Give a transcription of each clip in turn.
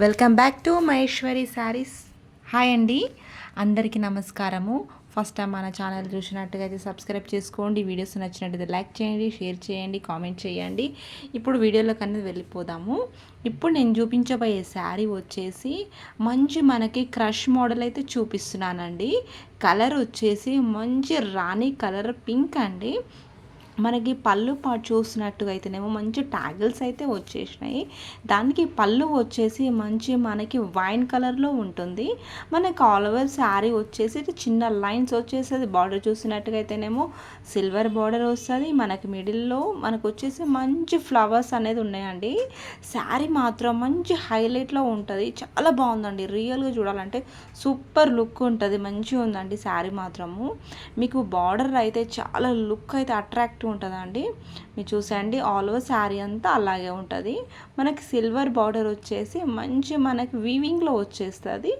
Welcome back to Maheshwari saris. Hi అండి, అందరికీ నమస్కారము. ఫస్ట్ టైం మన ఛానల్ చూసినట్టుగా అయితే సబ్స్క్రైబ్ చేసుకోండి. వీడియోస్ నచ్చినట్టయితే లైక్ చేయండి, షేర్ చేయండి, కామెంట్ చేయండి. ఇప్పుడు వీడియోలోకి అనేది వెళ్ళిపోదాము. ఇప్పుడు నేను చూపించబోయే శారీ వచ్చేసి మంచి మనకి క్రష్ మోడల్ అయితే చూపిస్తున్నానండి. కలర్ వచ్చేసి మంచి రాణి కలర్ పింక్ అండి. మనకి పళ్ళు పాటు చూసినట్టుగా అయితేనేమో మంచి ట్యాగిల్స్ అయితే వచ్చేసినాయి. దానికి పళ్ళు వచ్చేసి మంచి మనకి వైన్ కలర్లో ఉంటుంది. మనకి ఆల్ ఓవర్ శారీ వచ్చేసి చిన్న లైన్స్ వచ్చేసి బార్డర్ చూసినట్టుగా అయితేనేమో సిల్వర్ బార్డర్ వస్తుంది. మనకి మిడిల్లో మనకు వచ్చేసి మంచి ఫ్లవర్స్ అనేది ఉన్నాయండి. శారీ మాత్రం మంచి హైలైట్లో ఉంటుంది. చాలా బాగుందండి. రియల్గా చూడాలంటే సూపర్ లుక్ ఉంటుంది. మంచిగా ఉందండి శారీ మాత్రము. మీకు బార్డర్ అయితే చాలా లుక్ అయితే అట్రాక్టివ్ ఉంటుందండి. మీరు చూసండి, ఆల్ ఓవర్ శారీ అంతా అలాగే ఉంటుంది. మనకి సిల్వర్ బార్డర్ వచ్చేసి మంచి మనకి వీవింగ్లో వచ్చేస్తుంది.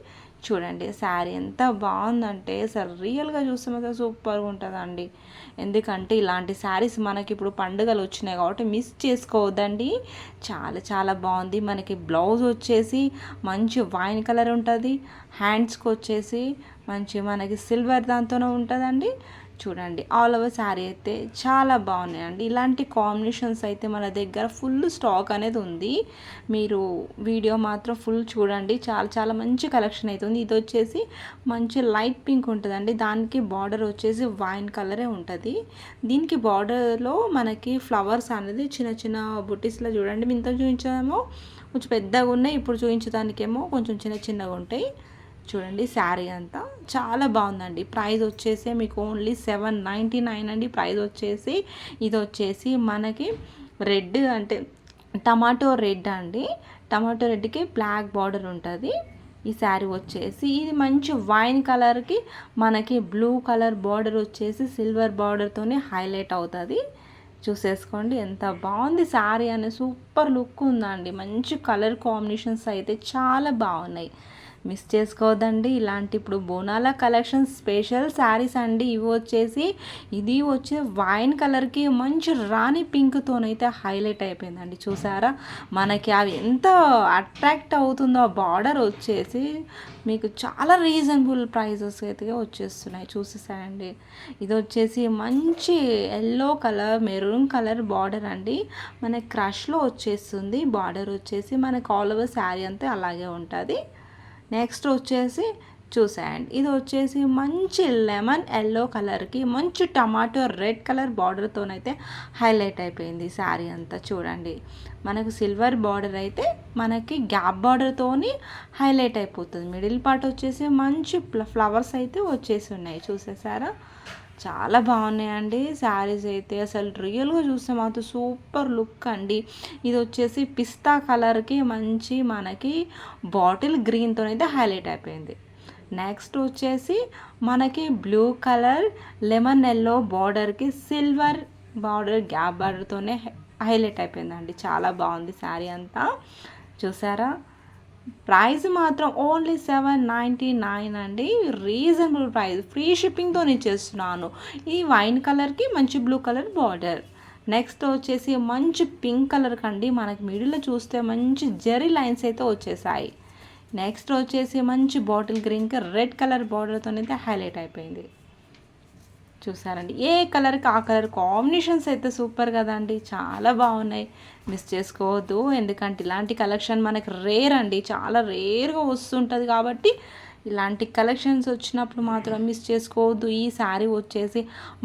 చూడండి శారీ ఎంత బాగుందంటే అసలు రియల్గా చూస్తే సూపర్గా ఉంటుందండి. ఎందుకంటే ఇలాంటి శారీస్ మనకి ఇప్పుడు పండుగలు వచ్చినాయి కాబట్టి మిస్ చేసుకోవద్దండి. చాలా చాలా బాగుంది. మనకి బ్లౌజ్ వచ్చేసి మంచి వైన్ కలర్ ఉంటుంది. హ్యాండ్స్కి వచ్చేసి మంచి మనకి సిల్వర్ దాంతోనే ఉంటుందండి. చూడండి, ఆల్ ఓవర్ శారీ అయితే చాలా బాగున్నాయండి. ఇలాంటి కాంబినేషన్స్ అయితే మన దగ్గర ఫుల్ స్టాక్ అనేది ఉంది. మీరు వీడియో మాత్రం ఫుల్ చూడండి. చాలా చాలా మంచి కలెక్షన్ అవుతుంది. ఇది వచ్చేసి మంచి లైట్ పింక్ ఉంటుందండి. దానికి బార్డర్ వచ్చేసి వైన్ కలరే ఉంటుంది. దీనికి బార్డర్లో మనకి ఫ్లవర్స్ అనేది చిన్న చిన్న బుట్టీస్లో చూడండి. ఇంత చూపించామో కొంచెం పెద్దగా ఉన్నాయి, ఇప్పుడు చూపించడానికేమో కొంచెం చిన్న చిన్నగా ఉంటాయి. చూడండి శారీ అంతా చాలా బాగుందండి. ప్రైస్ వచ్చేసి మీకు ఓన్లీ 799 అండి. ప్రైస్ వచ్చేసి ఇది వచ్చేసి మనకి రెడ్ అంటే టమాటో రెడ్ అండి. టమాటో రెడ్కి బ్లాక్ బార్డర్ ఉంటుంది. ఈ శారీ వచ్చేసి ఇది మంచి వైన్ కలర్కి మనకి బ్లూ కలర్ బార్డర్ వచ్చేసి సిల్వర్ బార్డర్తోనే హైలైట్ అవుతుంది. చూసేసుకోండి ఎంత బాగుంది శారీ అనే సూపర్ లుక్ ఉందండి. మంచి కలర్ కాంబినేషన్స్ అయితే చాలా బాగున్నాయి. మిస్ చేసుకోవద్దండి. ఇలాంటి ఇప్పుడు బోనాల కలెక్షన్ స్పెషల్ శారీస్ అండి. ఇవి వచ్చేసి ఇది వచ్చి వైన్ కలర్కి మంచి రాణి పింక్తోనైతే హైలైట్ అయిపోయిందండి. చూసారా మనకి అవి ఎంత అట్రాక్ట్ అవుతుందో. ఆ బార్డర్ వచ్చేసి మీకు చాలా రీజనబుల్ ప్రైజెస్ అయితే వచ్చేస్తున్నాయి. చూసేసాయండి. ఇది వచ్చేసి మంచి yellow colour maroon colour border అండి. మనకి క్రష్లో వచ్చేస్తుంది. బార్డర్ వచ్చేసి మనకి ఆల్ ఓవర్ శారీ అంతా అలాగే ఉంటుంది. నెక్స్ట్ వచ్చేసి చూసేయండి, ఇది వచ్చేసి మంచి లెమన్ ఎల్లో కలర్కి మంచి టమాటో రెడ్ కలర్ బార్డర్తోనైతే హైలైట్ అయిపోయింది శారీ అంతా. చూడండి, మనకు సిల్వర్ బార్డర్ అయితే మనకి గ్యాప్ బార్డర్తోని హైలైట్ అయిపోతుంది. మిడిల్ పార్ట్ వచ్చేసి మంచి ఫ్లవర్స్ అయితే వచ్చేసి ఉన్నాయి. చూసేసారా, చాలా బాగున్నాయండి శారీస్ అయితే. అసలు రియల్గా చూస్తే మాత్రం సూపర్ లుక్ అండి. ఇది వచ్చేసి పిస్తా కలర్కి మంచి మనకి బాటిల్ గ్రీన్తో అయితే హైలైట్ అయిపోయింది. నెక్స్ట్ వచ్చేసి మనకి బ్లూ కలర్ లెమన్ ఎల్లో బార్డర్కి సిల్వర్ బార్డర్ గ్యాప్ బార్డర్తోనే హైలైట్ అయిపోయిందండి. చాలా బాగుంది శారీ అంతా. చూసారా, ప్రైస్ మాత్రం ఓన్లీ 799 అండి. రీజనబుల్ ప్రైస్, ఫ్రీ షిప్పింగ్తో ఇచ్చేస్తున్నాను. ఈ వైన్ కలర్కి మంచి బ్లూ కలర్ బార్డర్. నెక్స్ట్ వచ్చేసి మంచి పింక్ కలర్ కండి. మనకి మిడిల్లో చూస్తే మంచి జెరీ లైన్స్ అయితే వచ్చేసాయి. నెక్స్ట్ వచ్చేసి మంచి బాటిల్ గ్రీన్కి రెడ్ కలర్ బార్డర్తో అయితే హైలైట్ అయిపోయింది. చూసారండి, ఏ కలర్కి ఆ కలర్ కాంబినేషన్స్ అయితే సూపర్ కదండి. చాలా బాగున్నాయి. మిస్ చేసుకోవద్దు. ఎందుకంటే ఇలాంటి కలెక్షన్ మనకి రేర్ అండి. చాలా రేర్గా వస్తుంటుంది కాబట్టి ఇలాంటి కలెక్షన్స్ వచ్చినప్పుడు మాత్రం మిస్ చేసుకోవద్దు. ఈ శారీ వచ్చేసి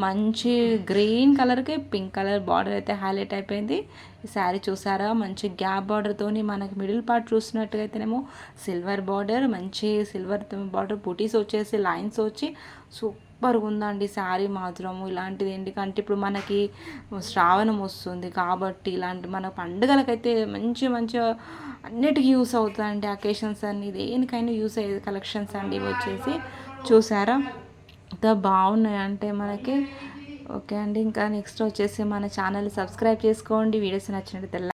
మంచి గ్రీన్ కలర్కి పింక్ కలర్ బార్డర్ అయితే హైలైట్ అయిపోయింది. ఈ శారీ చూసారా, మంచి గ్యాప్ బార్డర్తోని మనకి మిడిల్ పార్ట్ చూసినట్టుగా అయితేనేమో సిల్వర్ బార్డర్, మంచి సిల్వర్ బార్డర్ బుటీస్ వచ్చేసి లైన్స్ వచ్చి సూపర్గా ఉందండి శారీ మాత్రము. ఇలాంటిది ఎందుకంటే ఇప్పుడు మనకి శ్రావణం వస్తుంది కాబట్టి ఇలాంటి మన పండుగలకైతే మంచి మంచి అన్నిటికీ యూస్ అవుతుందండి. అకేషన్స్ అన్ని దేనికైనా యూస్ అయ్యే కలెక్షన్స్ అండి ఇవి వచ్చేసి. చూసారా ఎంత బాగున్నాయి అంటే మనకి. ఓకే అండి, ఇంకా నెక్స్ట్ వచ్చేసి మన ఛానల్ సబ్స్క్రైబ్ చేసుకోండి. వీడియోస్ నచ్చినట్లయితే